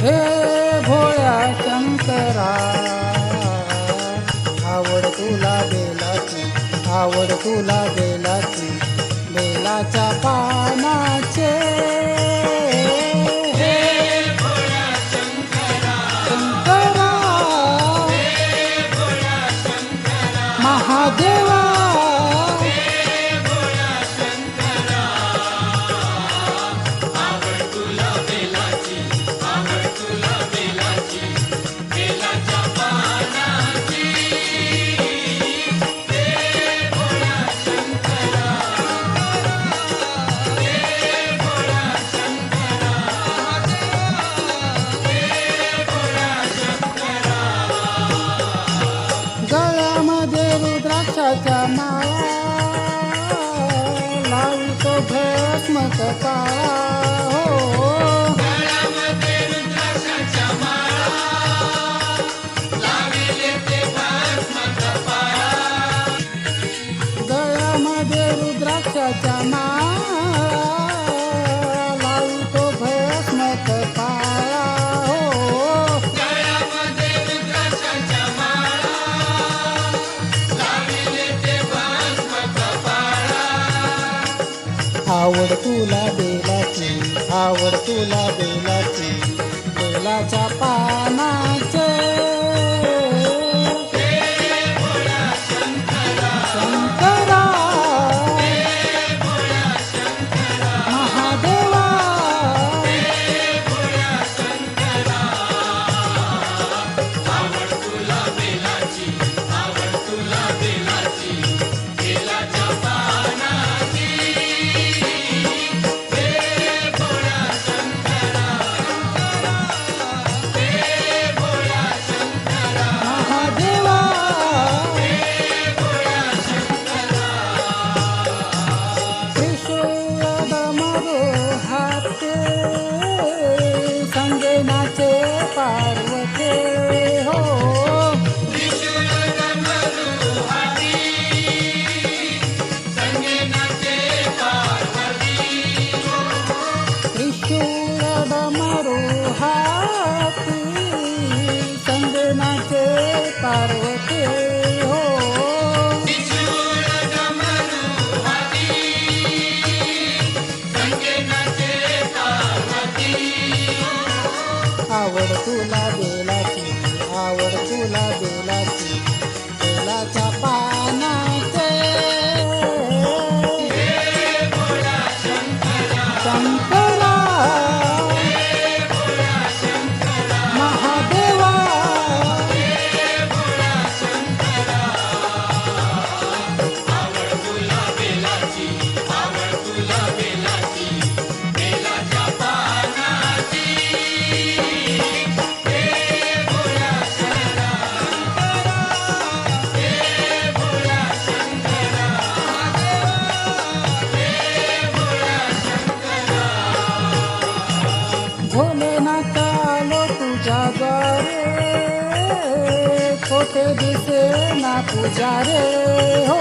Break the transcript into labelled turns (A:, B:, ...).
A: हे भोळ्या शंकरा, आवड तुला बेलाची, आवड तुला बेलाची, बेलाच्या पानाचे.
B: हे भोळ्या शंकरा,
A: शंकरा
B: हे भोळ्या शंकरा,
A: महादेवा,
B: हे भोळ्या शंकरा. आवड तुला बेलाची, आवड तुला बेलाची, बेलाच्या पानाची. हे भोळ्या शंकरा, हे भोळ्या शंकरा, हे भोळ्या शंकरा.
A: गळ्यामध्ये रुद्राक्षाच्या माळा, लावितो भस्म कपाळा. हो
B: गळ्यामध्ये रुद्राक्षाच्या माळा, लाविले ते भस्म कपाळा.
A: गळ्यामध्ये रुद्राक्षाच्या माळा, लावितो भस्म कपाळा. हो
B: गळ्यामध्ये रुद्राक्षाच्या माळा, लाविले ते भस्म कपाळा.
A: आवड तुला बेलाची, आवड तुला बेलाची, बेलाच्या पानाचे.
B: हे भोळ्या शंकरा,
A: शंकरा
B: हे भोळ्या शंकरा,
A: महादेवा,
B: हे भोळ्या शंकरा. आवड तुला बेलाची, आवड तुला बेलाची, बेलाच्या पानाची. हे भोळ्या शंकरा, हे भोळ्या शंकरा,
A: महादेवा,
B: हे भोळ्या शंकरा.
A: त्रिशूळ डमरू हाते, संगनाचे पार्वते. हो
B: त्रिशूळ डमरू हाती, संगीताचे पार्वती.
A: त्रिशूळ डमरू हाती, संगनाचे पार्वते. हो
B: त्रिशूळ डमरू हाती, संगीताचे पार्वती.
A: आवड तुला बेलाची, आवड तुला बेलाची, बेलाच्या पानाचे.
B: हे भोळ्या शंकरा,
A: शंकरा
B: हे भोळ्या शंकरा,
A: महादेवा,
B: हे भोळ्या शंकरा. आवड तुला बेलाची, आवड तुला बेलाची, बेलाच्या पानाची. हे भोळ्या शंकरा, हे भोळ्या शंकरा, हे भोळ्या शंकरा.
A: भोलेनाथ आलो तुझ्या द्वारे, कोठे दिसे ना पुजारे. हो